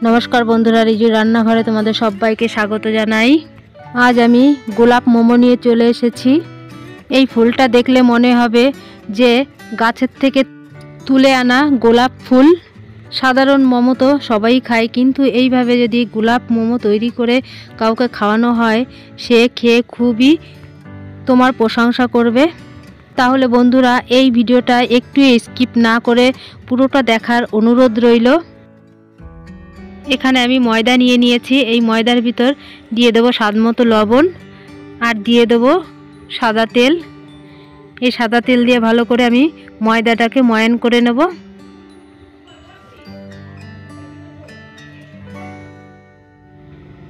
নমস্কার বন্ধুরা, রিজু রান্নাঘরে তোমাদের সবাইকে স্বাগত জানাই। আজ আমি গোলাপ মোমো নিয়ে চলে এসেছি। এই ফুলটা দেখলে মনে হবে যে গাছের থেকে তুলে আনা গোলাপ ফুল। সাধারণ মোমো তো সবাই খায়, কিন্তু এইভাবে যদি গোলাপ মোমো তৈরি করে কাউকে খাওয়ানো হয়, সে খেয়ে খুবই তোমার প্রশংসা করবে। তাহলে বন্ধুরা, এই ভিডিওটা একটু স্কিপ না করে পুরোটা দেখার অনুরোধ রইল। এখানে আমি ময়দা নিয়ে নিয়েছি। এই ময়দার ভিতর দিয়ে দেবো স্বাদমতো লবণ আর দিয়ে দেবো সাদা তেল। এই সাদা তেল দিয়ে ভালো করে আমি ময়দাটাকে ময়ান করে নেব।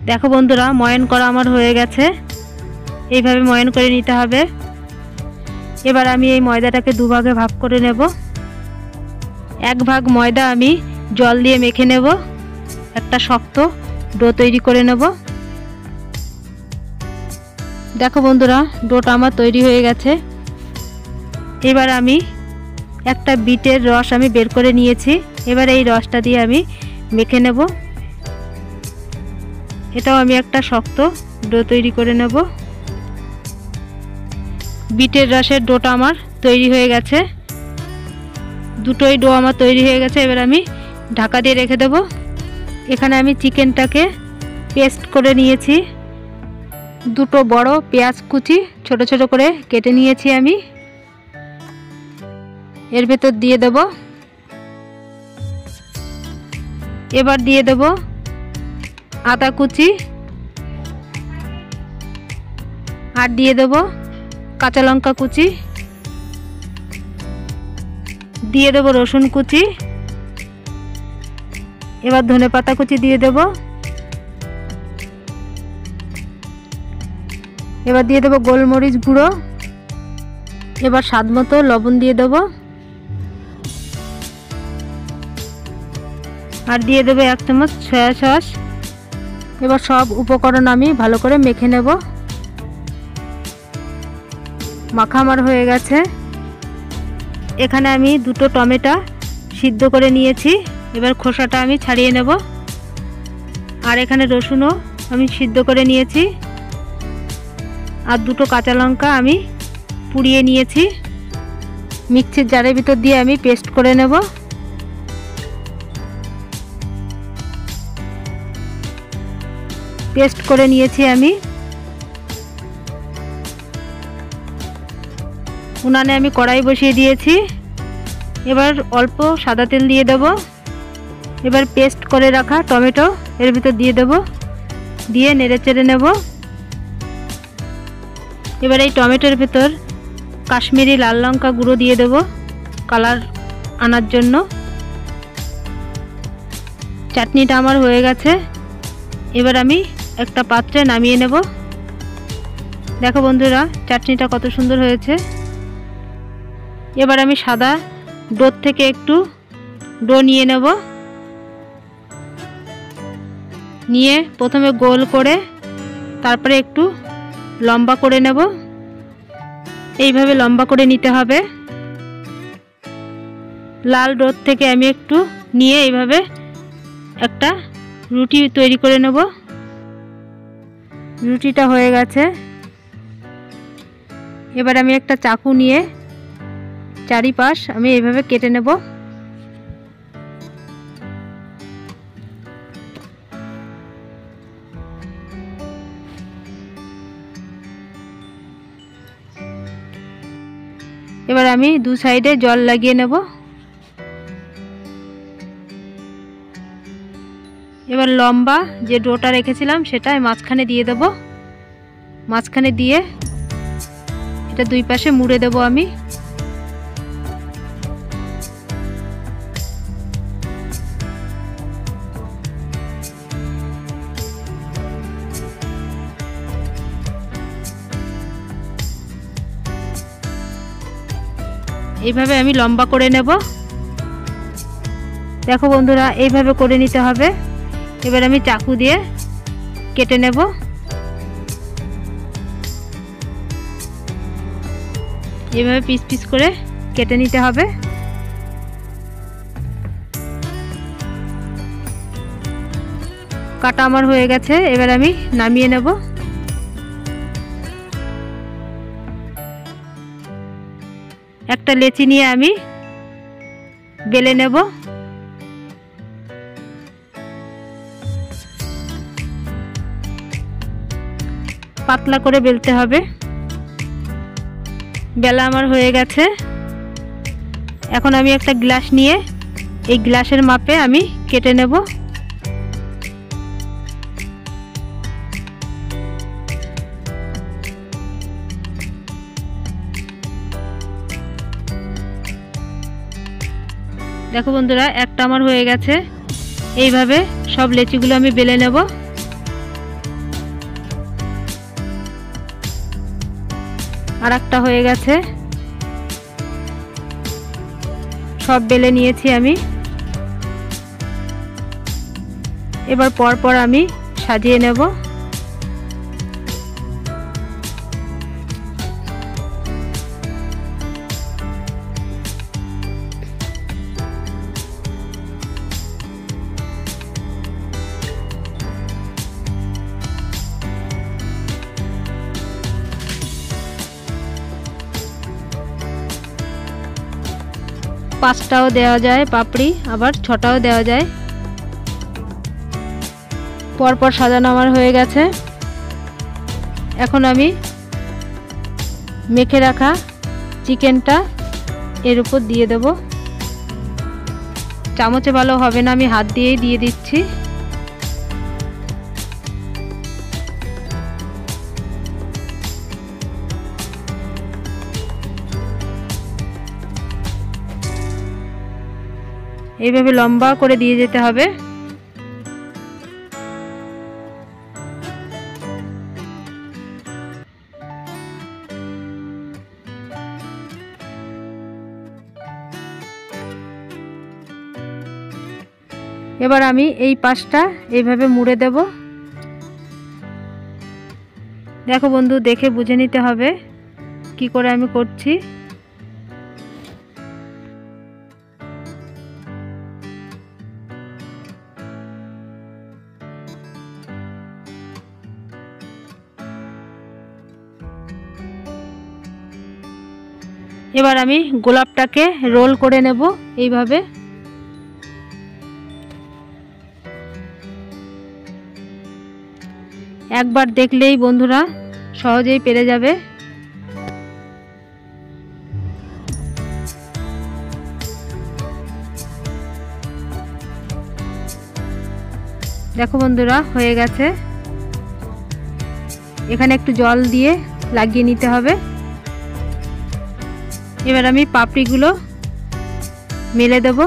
দেখো বন্ধুরা, ময়ান করা আমার হয়ে গেছে। এইভাবে ময়ান করে নিতে হবে। এবার আমি এই ময়দাটাকে দুভাগে ভাগ করে নেব। এক ভাগ ময়দা আমি জল দিয়ে মেখে নেব, একটা শক্ত ডো তৈরি করে নেব। দেখো বন্ধুরা, ডোটা আমার তৈরি হয়ে গেছে। এবার আমি একটা বিটের রস আমি বের করে নিয়েছি। এবার এই রসটা দিয়ে আমি মেখে নেব। এটাও আমি একটা শক্ত ডো তৈরি করে নেব। বিটের রসের ডোটা আমার তৈরি হয়ে গেছে। দুটোই ডো আমার তৈরি হয়ে গেছে। এবার আমি ঢাকা দিয়ে রেখে দেব। এখানে আমি চিকেনটাকে পেস্ট করে নিয়েছি। দুটো বড় পেঁয়াজ কুচি ছোট ছোট করে কেটে নিয়েছি আমি। এর ভেতর দিয়ে দেব। এবার দিয়ে দেব আদা কুচি আর দিয়ে দেব কাঁচা লঙ্কা কুচি, দিয়ে দেব রসুন কুচি। এবার ধনেপাতা কুচি দিয়ে দেব। এবার দিয়ে দেব গোলমরিচ গুঁড়ো। এবার স্বাদমতো লবণ দিয়ে দেব আর দিয়ে দেব 1 চামচ সয়া সস। এবার সব উপকরণ আমি ভালো করে মেখে নেব। মাখা আমার হয়ে গেছে। এখানে আমি দুটো টমেটো সিদ্ধ করে নিয়েছি। এবার খোসাটা আমি ছাড়িয়ে নেব। আর এখানে রসুনও আমি সিদ্ধ করে নিয়েছি। আর দুটো কাঁচা লঙ্কা আমি পুড়িয়ে নিয়েছি। মিক্সির জারের ভিতর দিয়ে আমি পেস্ট করে নেব। পেস্ট করে নিয়েছি আমি। উনানে আমি কড়াই বসিয়ে দিয়েছি। এবার অল্প সাদা তেল দিয়ে দেব। এবার পেস্ট করে রাখা টমেটো এর ভিতর দিয়ে দেব, দিয়ে নেড়ে চেড়ে নেব। এবার এই টমেটোর ভিতর কাশ্মীরি লাল লঙ্কা গুঁড়ো দিয়ে দেব কালার আনার জন্য। চাটনিটা আমার হয়ে গেছে। এবার আমি একটা পাত্রে নামিয়ে নেব। দেখো বন্ধুরা, চাটনিটা কত সুন্দর হয়েছে। এবার আমি সাদা ডো থেকে একটু ডো নিয়ে নেব। নিয়ে প্রথমে গোল করে তারপরে একটু লম্বা করে নেব। এইভাবে লম্বা করে নিতে হবে। লাল ডো থেকে আমি একটু নিয়ে এইভাবে একটা রুটি তৈরি করে নেব। রুটিটা হয়ে গেছে। এবার আমি একটা চাকু নিয়ে চারিপাশ আমি এইভাবে কেটে নেব। এবার আমি দু সাইডে জল লাগিয়ে নেব। এবার লম্বা যে ডোটা রেখেছিলাম সেটা মাঝখানে দিয়ে দেব। মাঝখানে দিয়ে এটা দুই পাশে মুড়ে দেব আমি। এইভাবে আমি লম্বা করে নেব। দেখো বন্ধুরা, এইভাবে করে নিতে হবে। এবার আমি চাকু দিয়ে কেটে নেব। এইভাবে পিস পিস করে কেটে নিতে হবে। কাটা আমার হয়ে গেছে, এবার আমি নামিয়ে নেব। একটা লেচি নিয়ে আমি বেলে নেব। পাতলা করে বেলতে হবে। বেলা আমার হয়ে গেছে। এখন আমি একটা গ্লাস নিয়ে এই গ্লাসের মাপে আমি কেটে নেব। দেখো বন্ধুরা, একটা আমার হয়ে গেছে। এইভাবে সব লেচিগুলো আমি বেলে নেব। আর একটা হয়ে গেছে, সব বেলে নিয়েছি আমি। এবার পরপর আমি সাজিয়ে নেব। পাঁচটাও দেওয়া যায় পাপড়ি, আবার ছটাও দেওয়া যায়। পরপর সাজানো আমার হয়ে গেছে। এখন আমি মেখে রাখা চিকেনটা এর উপর দিয়ে দেব। চামচে ভালো হবে না, আমি হাত দিয়েই দিয়ে দিচ্ছি। এইভাবে লম্বা করে দিয়ে যেতে হবে। এবার আমি এই পাশটা এইভাবে মুড়ে দেব। দেখো বন্ধু, দেখে বুঝে নিতে হবে কি করে আমি করছি। এবার আমি গোলাপটাকে রোল করে নেব এইভাবে। একবার দেখলেই বন্ধুরা সহজেই পেরে যাবে। দেখো বন্ধুরা, হয়ে গেছে। এখানে একটু জল দিয়ে লাগিয়ে নিতে হবে। এবার আমি পাপড়িগুলো মেলে দেব।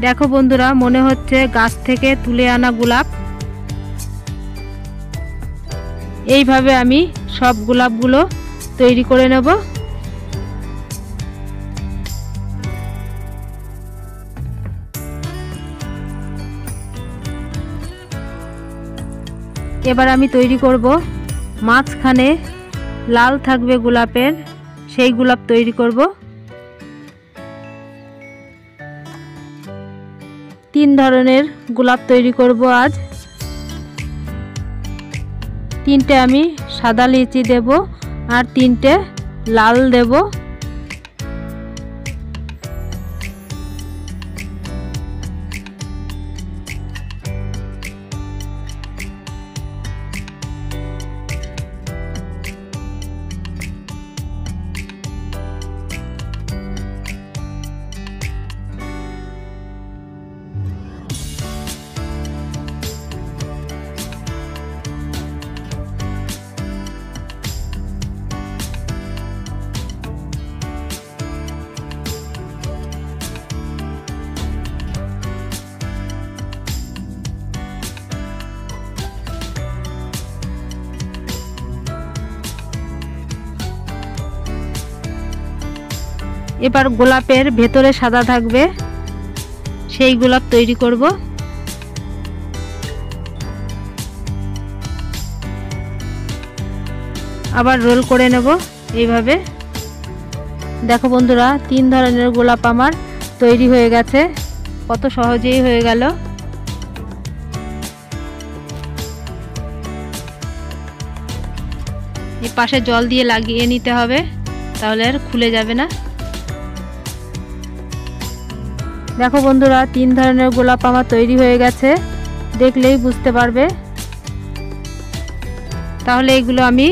দেখো বন্ধুরা, মনে হচ্ছে গাছ থেকে তুলে আনা গোলাপ। এইভাবে আমি সব গোলাপগুলো তৈরি করে নেব। এবার আমি তৈরি করব মাঝখানে লাল থাকবে গোলাপের, সেই গোলাপ তৈরি করব। 3 ধরনের গোলাপ তৈরি করব আজ। 3টে আমি সাদা লিচি দেব আর 3টে লাল দেব। এবার গোলাপের ভেতরে সাদা থাকবে, সেই গোলাপ তৈরি করব। আবার রোল করে নেব এইভাবে। দেখো বন্ধুরা, 3 ধরনের গোলাপ আমার তৈরি হয়ে গেছে। কত সহজেই হয়ে গেল। এই পাশে জল দিয়ে লাগিয়ে নিতে হবে, তাহলে আর খুলে যাবে না। দেখো বন্ধুরা, 3 ধরনের গোলাপ আমার তৈরি হয়ে গেছে, দেখলেই বুঝতে পারবে। তাহলে এগুলো আমি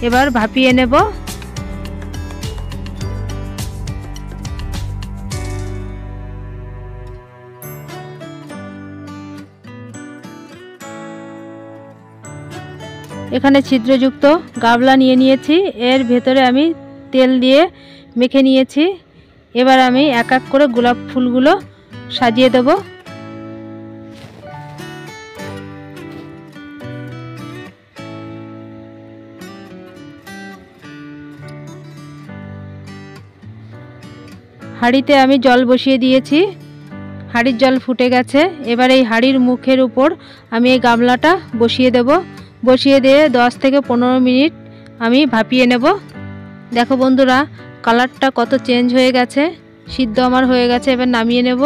এবার ভাপিয়ে নেব। এখানে ছিদ্রযুক্ত গামলা নিয়ে নিয়েছি, এর ভেতরে আমি তেল দিয়ে মেখে নিয়েছি। এবার আমি এক এক করে গোলাপ ফুলগুলো সাজিয়ে দেব। হাঁড়িতে আমি জল বসিয়ে দিয়েছি, হাঁড়ির জল ফুটে গেছে। এবার এই হাঁড়ির মুখের উপর আমি এই গামলাটা বসিয়ে দেব। বসিয়ে দিয়ে 10 থেকে 15 মিনিট আমি ভাপিয়ে নেব। দেখো বন্ধুরা, কালারটা কত চেঞ্জ হয়ে গেছে, সিদ্ধ আমার হয়ে গেছে। এবার নামিয়ে নেব।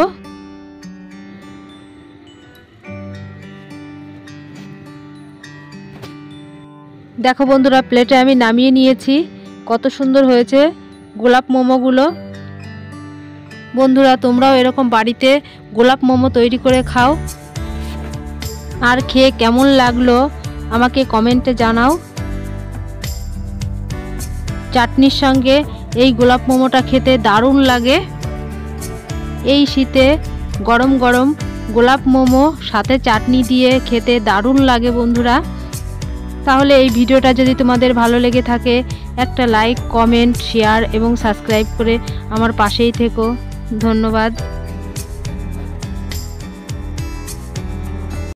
দেখো বন্ধুরা, প্লেটে আমি নামিয়ে নিয়েছি। কত সুন্দর হয়েছে গোলাপ মোমোগুলো। বন্ধুরা, তোমরাও এরকম বাড়িতে গোলাপ মোমো তৈরি করে খাও, আর খেয়ে কেমন লাগলো আমাকে কমেন্টে জানাও। চাটনির সঙ্গে এই গোলাপ মোমোটা খেতে দারুণ লাগে। এই শীতে গরম গরম গোলাপ মোমো সাথে চাটনি দিয়ে খেতে দারুণ লাগে বন্ধুরা। তাহলে এই ভিডিওটা যদি তোমাদের ভালো লেগে থাকে, একটা লাইক, কমেন্ট, শেয়ার এবং সাবস্ক্রাইব করে আমার পাশেই থেকো। ধন্যবাদ।